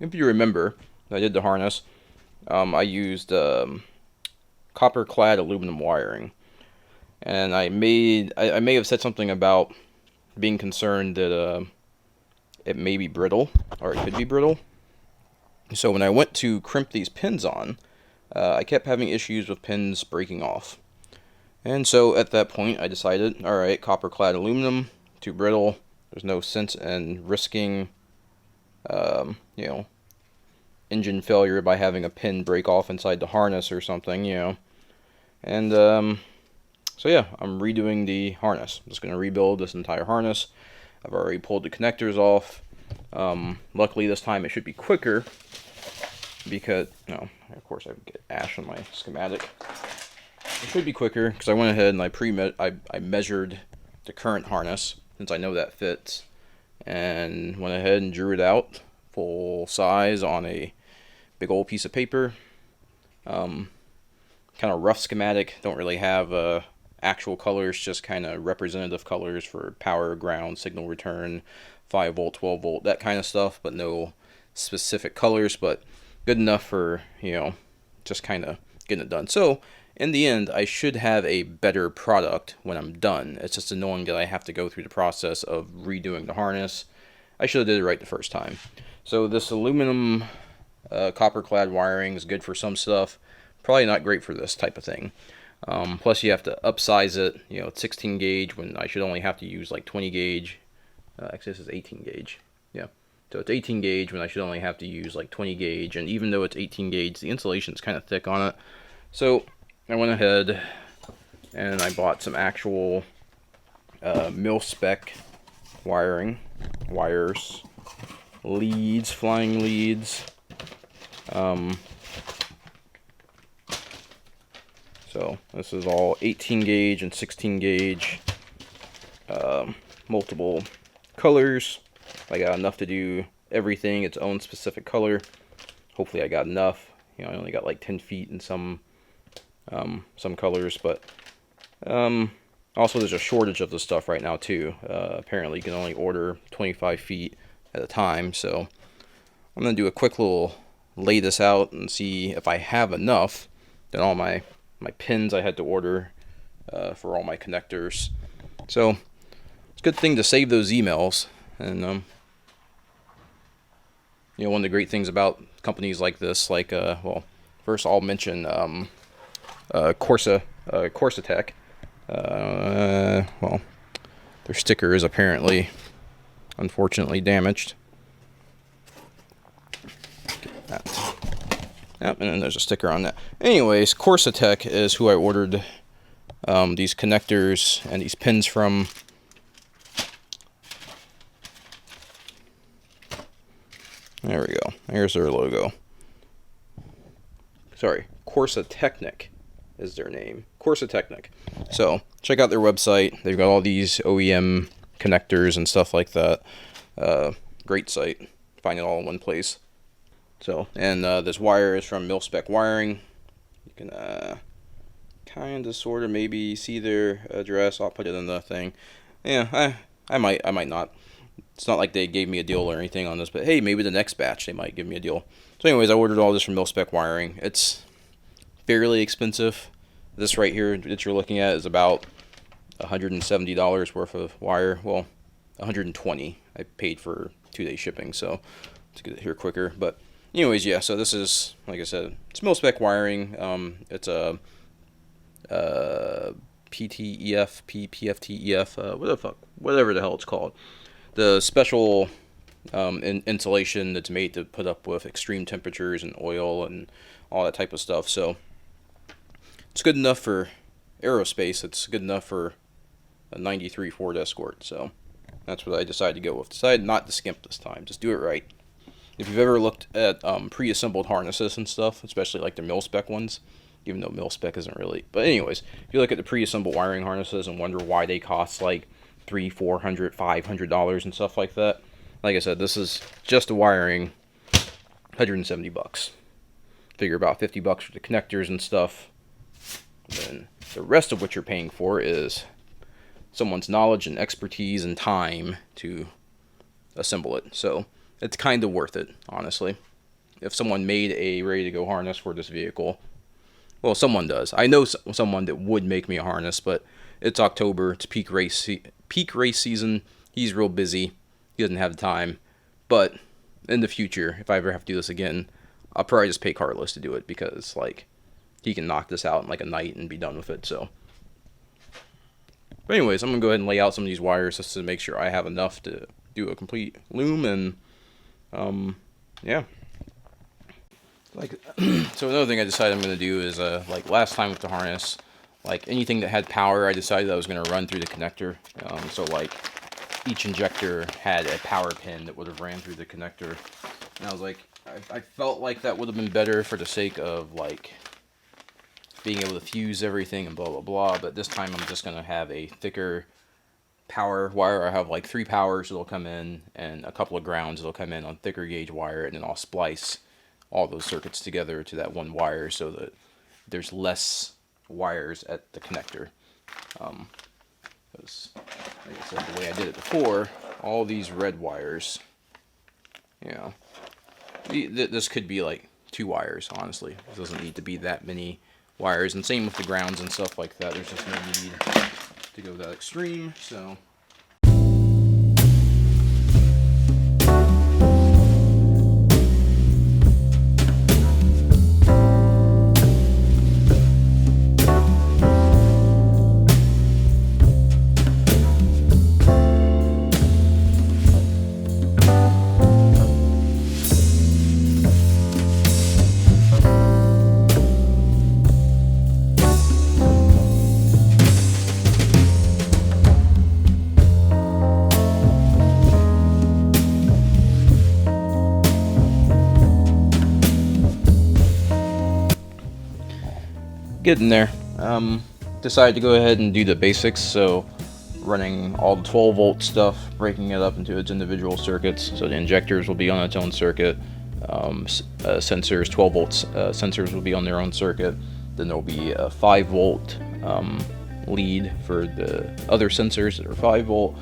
if you remember, I did the harness. I used copper-clad aluminum wiring, and I may have said something about being concerned that it may be brittle, or it could be brittle. So when I went to crimp these pins on, I kept having issues with pins breaking off. And so at that point, I decided, all right, copper-clad aluminum, too brittle. There's no sense in risking, you know, engine failure by having a pin break off inside the harness or something, you know. And so yeah, I'm redoing the harness. I'm just going to rebuild this entire harness. I've already pulled the connectors off. Luckily this time it should be quicker because, no, of course I get ash on my schematic. It should be quicker because I went ahead and I measured the current harness since I know that fits, and went ahead and drew it out full size on a big old piece of paper. Kind of rough schematic. Don't really have actual colors, just kind of representative colors for power, ground, signal return, 5 volt, 12 volt, that kind of stuff, but no specific colors, but good enough for, just kind of getting it done. So in the end, I should have a better product when I'm done. It's just annoying that I have to go through the process of redoing the harness. I should have did it right the first time. So this aluminum copper-clad wiring is good for some stuff. Probably not great for this type of thing. Plus you have to upsize it. It's 16 gauge when I should only have to use like 20 gauge. Actually, this is 18 gauge. Yeah. So it's 18 gauge when I should only have to use like 20 gauge. And even though it's 18 gauge, the insulation is kind of thick on it. So I went ahead and I bought some actual mil-spec wires, leads, flying leads. So this is all 18 gauge and 16 gauge, multiple colors. I got enough to do everything its own specific color. Hopefully I got enough. I only got like 10 feet in some colors, but also there's a shortage of this stuff right now too. Apparently you can only order 25 feet at a time, so I'm gonna do a quick little lay this out and see if I have enough. Then all my pins I had to order for all my connectors. So it's a good thing to save those emails. And one of the great things about companies like this, like first I'll mention Corsa well, their sticker is apparently unfortunately damaged. Get that. Yep, and then there's a sticker on that. Anyways, Corsa is who I ordered these connectors and these pins from. There we go. Here's their logo. Sorry, Corsa is their name. Corsa. So check out their website. They've got all these OEM connectors and stuff like that. Great site. Find it all in one place. So, and this wire is from mil-spec wiring. You can kind of, sort of, maybe see their address. I'll put it in the thing. Yeah, I might not. It's not like they gave me a deal or anything on this, but hey, maybe the next batch they might give me a deal. So anyways, I ordered all this from mil-spec wiring. It's fairly expensive. This right here that you're looking at is about $170 worth of wire. Well, $120. I paid for 2-day shipping, so to get it here quicker. But anyways, yeah, so this is, like I said, it's mil-spec wiring. It's a PTEF, PFTEF, whatever the hell it's called. The special insulation that's made to put up with extreme temperatures and oil and all that type of stuff. So it's good enough for aerospace. It's good enough for a 93 Ford Escort. So that's what I decided to go with. Decided not to skimp this time. Just do it right. If you've ever looked at pre-assembled harnesses and stuff, especially like the mil-spec ones, even though mil-spec isn't really. But anyways, if you look at the pre-assembled wiring harnesses and wonder why they cost like $300, $400, $500 and stuff like that, like I said, this is just the wiring, $170. Figure about $50 for the connectors and stuff. And then the rest of what you're paying for is someone's knowledge and expertise and time to assemble it. So it's kind of worth it, honestly. If someone made a ready-to-go harness for this vehicle, well, someone does. I know someone that would make me a harness, but it's October. It's peak race season. He's real busy. He doesn't have the time. But in the future, if I ever have to do this again, I'll probably just pay Carlos to do it because, like, he can knock this out in like a night and be done with it. So, but anyways, I'm gonna go ahead and lay out some of these wires just to make sure I have enough to do a complete loom, and yeah. Like, so another thing I decided I'm gonna do is like last time with the harness, like anything that had power, I decided I was gonna run through the connector. So like each injector had a power pin that would have ran through the connector, and I was like, I felt like that would have been better for the sake of like being able to fuse everything and blah blah blah. But this time I'm just gonna have a thicker power wire. I have like 3 powers that'll come in and a couple of grounds that'll come in on thicker gauge wire, and then I'll splice all those circuits together to that one wire so that there's less wires at the connector. Because, like I said, the way I did it before, all these red wires, you know, this could be like 2 wires, honestly. It doesn't need to be that many wires, and same with the grounds and stuff like that. There's just no need to go that extreme, so... Getting there. Decided to go ahead and do the basics, so running all the 12 volt stuff, breaking it up into its individual circuits. So the injectors will be on its own circuit, sensors, 12 volts sensors will be on their own circuit. Then there will be a 5 volt lead for the other sensors that are 5 volt.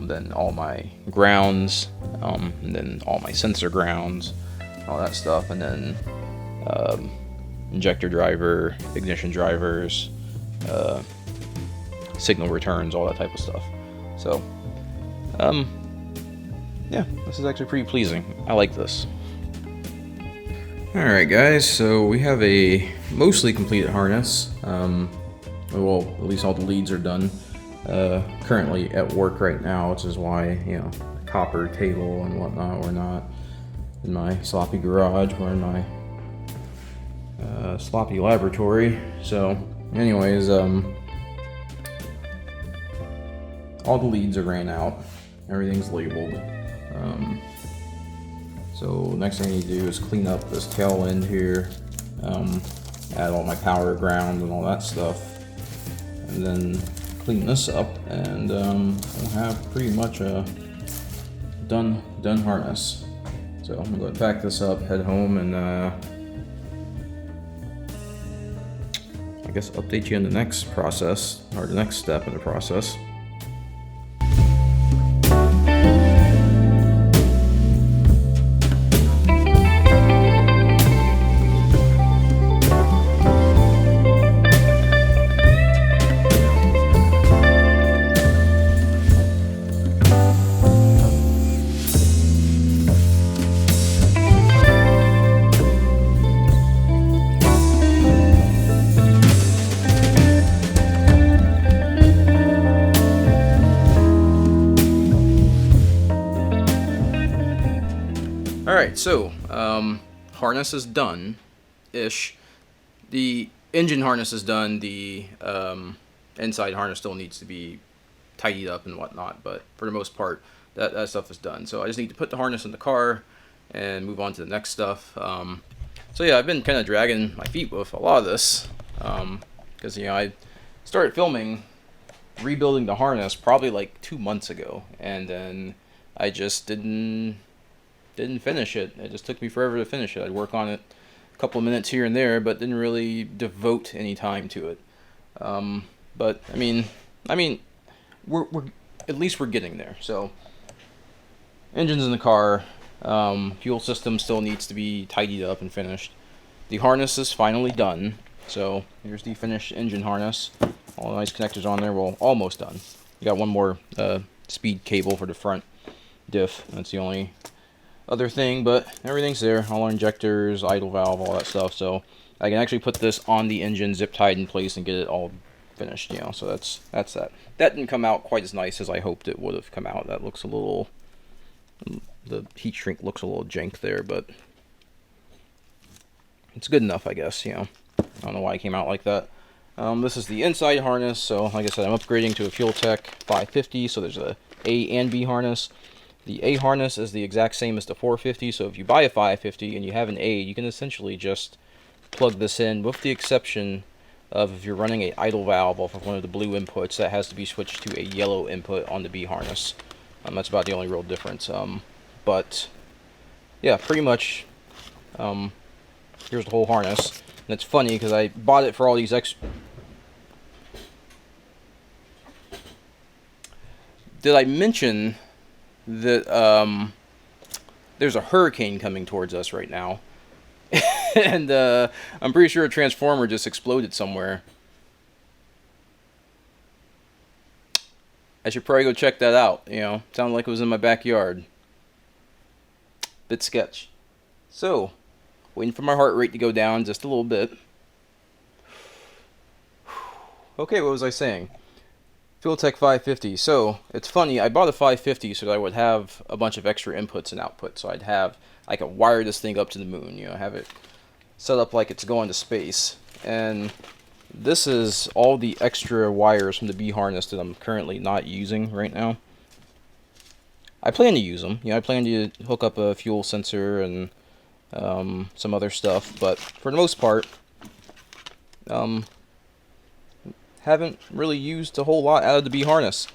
Then all my grounds, and then all my sensor grounds, all that stuff, and then injector driver, ignition drivers, signal returns, all that type of stuff. So, yeah, this is actually pretty pleasing. I like this. Alright guys, so we have a mostly completed harness. Well, at least all the leads are done. Currently at work right now, which is why, you know, the copper table and whatnot, we're not in my sloppy garage, we're in my sloppy laboratory. So anyways, all the leads are ran out, everything's labeled. So next thing I need to do is clean up this tail end here, add all my power ground and all that stuff, and then clean this up, and we'll have pretty much a done harness. So I'm gonna go pack this up, head home, and I guess update you on the next process, or the next step in the process. Alright, so, harness is done-ish. The engine harness is done, the inside harness still needs to be tidied up and whatnot, but for the most part, that stuff is done. So I just need to put the harness in the car and move on to the next stuff. So yeah, I've been kind of dragging my feet with a lot of this, because, you know, I started filming rebuilding the harness probably like 2 months ago, and then I just didn't finish it. It just took me forever to finish it. I'd work on it a couple of minutes here and there, but didn't really devote any time to it. But I mean, we're at least we're getting there. So, engine's in the car. Fuel system still needs to be tidied up and finished. The harness is finally done. So here's the finished engine harness. All the nice connectors on there. Well, almost done. You got one more speed cable for the front diff. That's the only other thing, but everything's there. All our injectors, idle valve, all that stuff. So I can actually put this on the engine, zip tied in place, and get it all finished. You know, so that's that. That didn't come out quite as nice as I hoped it would have come out. That looks a little, the heat shrink looks a little jank there, but it's good enough, I guess. You know, I don't know why it came out like that. This is the inside harness. So like I said, I'm upgrading to a Fueltech 550. So there's a A and B harness. The A harness is the exact same as the 450. So if you buy a 550 and you have an A, you can essentially just plug this in, with the exception of if you're running a idle valve off of one of the blue inputs, that has to be switched to a yellow input on the B harness. That's about the only real difference. But yeah, pretty much. Here's the whole harness. And it's funny because I bought it for all these extra. Did I mention that there's a hurricane coming towards us right now? And I'm pretty sure a transformer just exploded somewhere. I should probably go check that out. You know, sounded like it was in my backyard. Bit sketch. So, waiting for my heart rate to go down just a little bit. Okay, what was I saying? Fueltech 550. So, it's funny, I bought a 550 so that I would have a bunch of extra inputs and outputs. So I could wire this thing up to the moon, you know, have it set up like it's going to space. And this is all the extra wires from the B harness that I'm currently not using right now. I plan to use them. You know, I plan to hook up a fuel sensor and some other stuff, but for the most part, haven't really used a whole lot out of the B harness.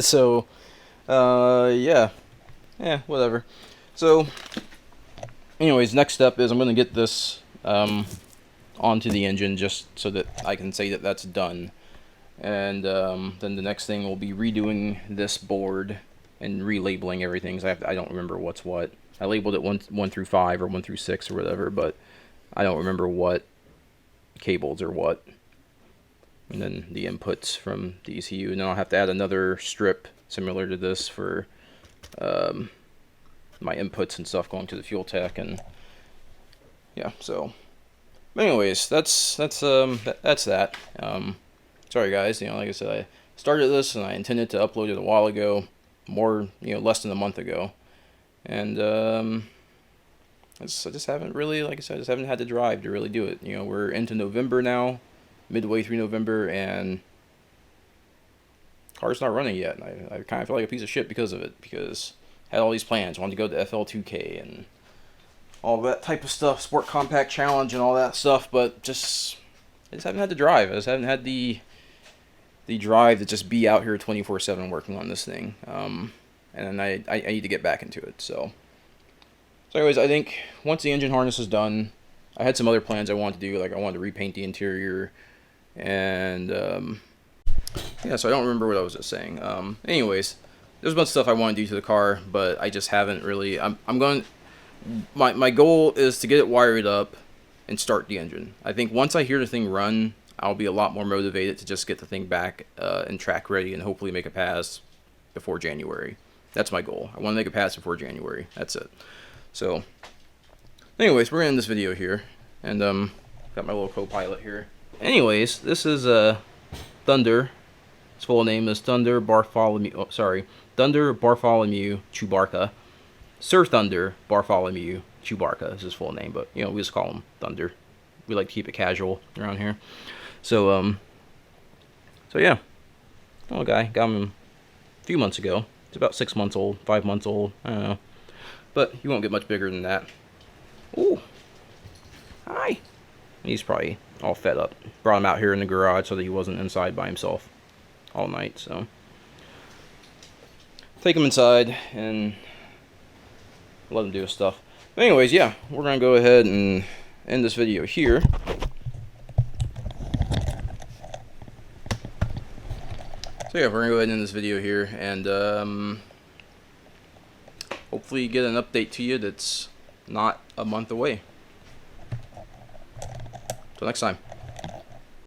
So, yeah, whatever. So, anyways, next step is I'm going to get this onto the engine just so that I can say that that's done. And then the next thing will be redoing this board and relabeling everything. 'Cause I don't remember what's what. I labeled it 1 through 5 or 1 through 6 or whatever, but I don't remember what cables are what. And then the inputs from the ECU. And then I'll have to add another strip similar to this for my inputs and stuff going to the Fueltech. And yeah, so anyways, that's that. Sorry guys, you know, like I said, I started this and I intended to upload it a while ago, less than a month ago. And I just haven't really, like I said, I just haven't had the drive to really do it. You know, we're into November now, midway through November, and car's not running yet. And I kind of feel like a piece of shit because of it, because I had all these plans, wanted to go to FL2K and all that type of stuff, Sport Compact Challenge and all that stuff, but I just haven't had the drive. I just haven't had the drive to just be out here 24/7 working on this thing. And I need to get back into it. So anyways, I think once the engine harness is done, I had some other plans I wanted to do. Like I wanted to repaint the interior, and yeah. So I don't remember what I was just saying. Anyways, there's a bunch of stuff I want to do to the car, but I just haven't really. My goal is to get it wired up and start the engine. I think once I hear the thing run, I'll be a lot more motivated to just get the thing back and track ready and hopefully make a pass before January. That's my goal. I want to make a pass before January. That's it. So, anyways, we're going to end this video here. And, got my little co-pilot here. Anyways, this is, Thunder. His full name is Thunder Bartholomew Chewbacca. Sir Thunder Bartholomew Chewbacca is his full name, but, you know, we just call him Thunder. We like to keep it casual around here. So yeah. Little guy. Got him a few months ago. It's about 6 months old, 5 months old. I don't know. But he won't get much bigger than that. Ooh. Hi. He's probably all fed up. Brought him out here in the garage so that he wasn't inside by himself all night. So take him inside and let him do his stuff. But anyways, yeah, we're going to go ahead and end this video here. So yeah, we're going to go ahead and end this video here. And hopefully get an update to you that's not a month away. Till next time.